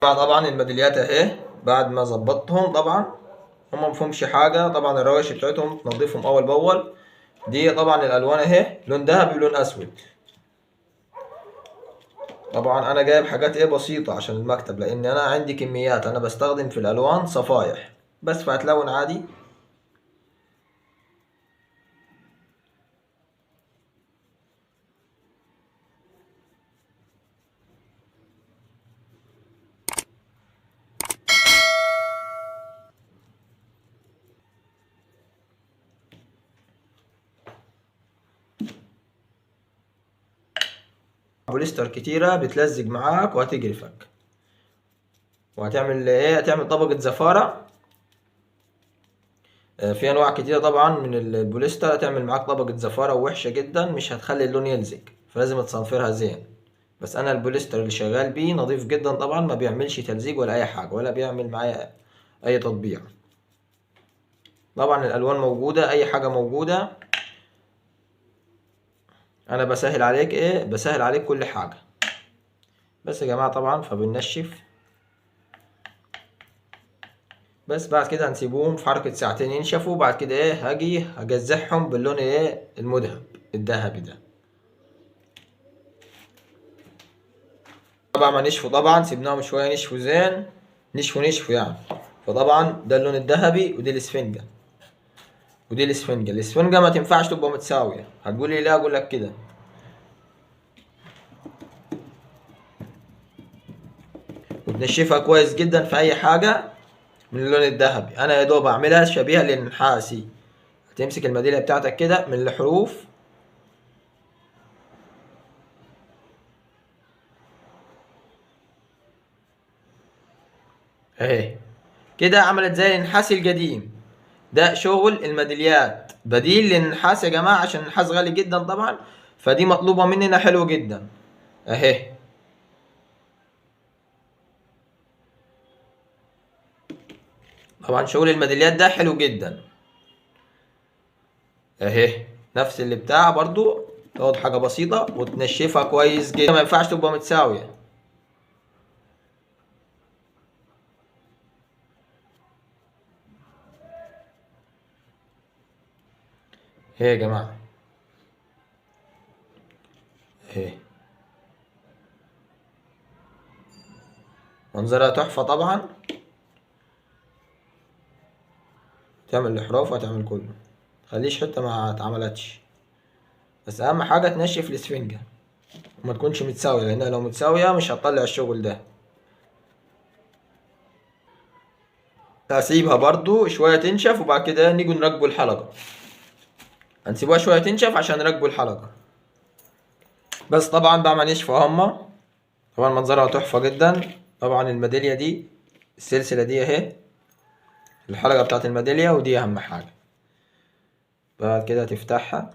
طبعا الميداليات اهي بعد ما ظبطتهم. طبعا هما مفهومش حاجة. طبعا الرواشي بتاعتهم تنضيفهم أول بأول. دي طبعا الألوان اهي لون ذهبي ولون أسود. طبعا أنا جايب حاجات ايه بسيطة عشان المكتب، لأن أنا عندي كميات. أنا بستخدم في الألوان صفايح بس، فهتلون عادي. بوليستر كتيرة بتلزق معاك وهتجرفك، وهتعمل ايه، هتعمل طبقة زفارة. في انواع كتيرة طبعا من البوليستر هتعمل معاك طبقة زفارة وحشة جدا، مش هتخلي اللون يلزق، فلازم تصنفرها زين. بس انا البوليستر اللي شغال بيه نظيف جدا طبعا، ما بيعملش تلزيق ولا اي حاجة، ولا بيعمل معايا اي تطبيع. طبعا الالوان موجودة، اي حاجة موجودة. انا بسهل عليك ايه، بسهل عليك كل حاجة. بس يا جماعة طبعا فبننشف. بس بعد كده هنسيبوهم في حركة ساعتين ينشفوا. بعد كده ايه هاجي هجزعهم باللون ايه المذهب الذهبي ده. طبعا ما نشفوا، طبعا سيبناهم شوية نشفوا زين، نشفوا يعني. فطبعا ده اللون الذهبي ودي الاسفنجة، ودي الاسفنجة. الاسفنجة ما تنفعش تبقى متساوية. هتقولي ليه؟ اقول لك كده. وتنشفها كويس جدا في اي حاجة من اللون الذهبي. انا يا دوب اعملها شبيهة للنحاسي. هتمسك الميدالية بتاعتك كده من الحروف اهي كده، عملت زي النحاس القديم. ده شغل الميداليات بديل للنحاس يا جماعة، عشان النحاس غالي جدا طبعا، فدي مطلوبة مننا حلو جدا اهي. طبعا شغل الميداليات ده حلو جدا اهي. نفس اللي بتاع برضو، تاخد حاجة بسيطة وتنشفها كويس جدا. ما ينفعش تبقى متساوية اهي يا جماعة اهي. منظرها تحفة طبعا. تعمل الاحراف وهتعمل كله، متخليش حتة ما اتعملتش. بس اهم حاجة تنشف الاسفنجة وما تكونش متساوية، لانها لو متساوية مش هتطلع الشغل ده. هسيبها برضو شوية تنشف، وبعد كده نيجي نركبوا الحلقة. هنسيبوها شوية تنشف عشان نركبوا الحلقة. بس طبعا بعد ما نشفوا هما، طبعا منظرها تحفة جدا. طبعا الميدالية دي، السلسلة دي اهي، الحلقة بتاعت الميدالية، ودي أهم حاجة. بعد كده تفتحها.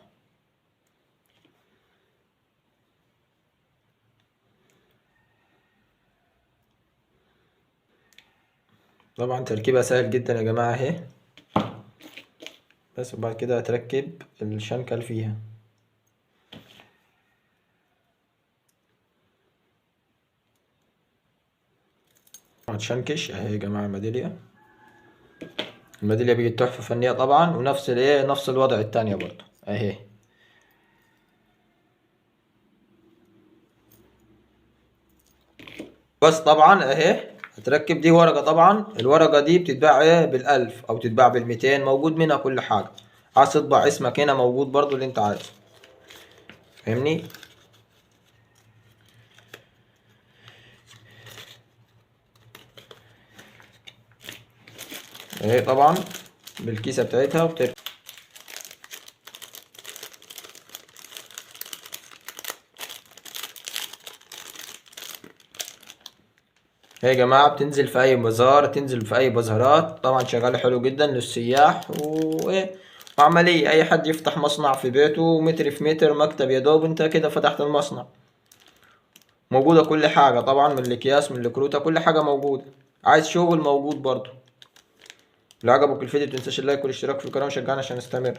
طبعا تركيبها سهل جدا يا جماعة اهي. بس وبعد كده هتركب الشنكل فيها. هتشنكش اهي يا جماعة الميدالية. الميدالية بقت تحفة فنية طبعا، ونفس الايه، نفس الوضع التانية برضه اهي. بس طبعا اهي هتركب دي ورقة. طبعا الورقة دي بتتباع ايه بالألف او تتباع بالميتين، موجود منها كل حاجة. عايز تطبع اسمك هنا موجود برضو اللي انت عايزه، فاهمني. اهي طبعا بالكيسة بتاعتها هي يا جماعة بتنزل في أي بازار، تنزل في أي بازارات. طبعا شغالة حلو جدا للسياح وإيه، وعملية أي حد يفتح مصنع في بيته، متر في متر مكتب، يا دوب أنت كده فتحت المصنع. موجودة كل حاجة طبعا، من الأكياس من الكروتة، كل حاجة موجودة. عايز شغل موجود برضو. لو عجبك الفيديو متنساش اللايك والاشتراك في القناة وشجعنا عشان نستمر.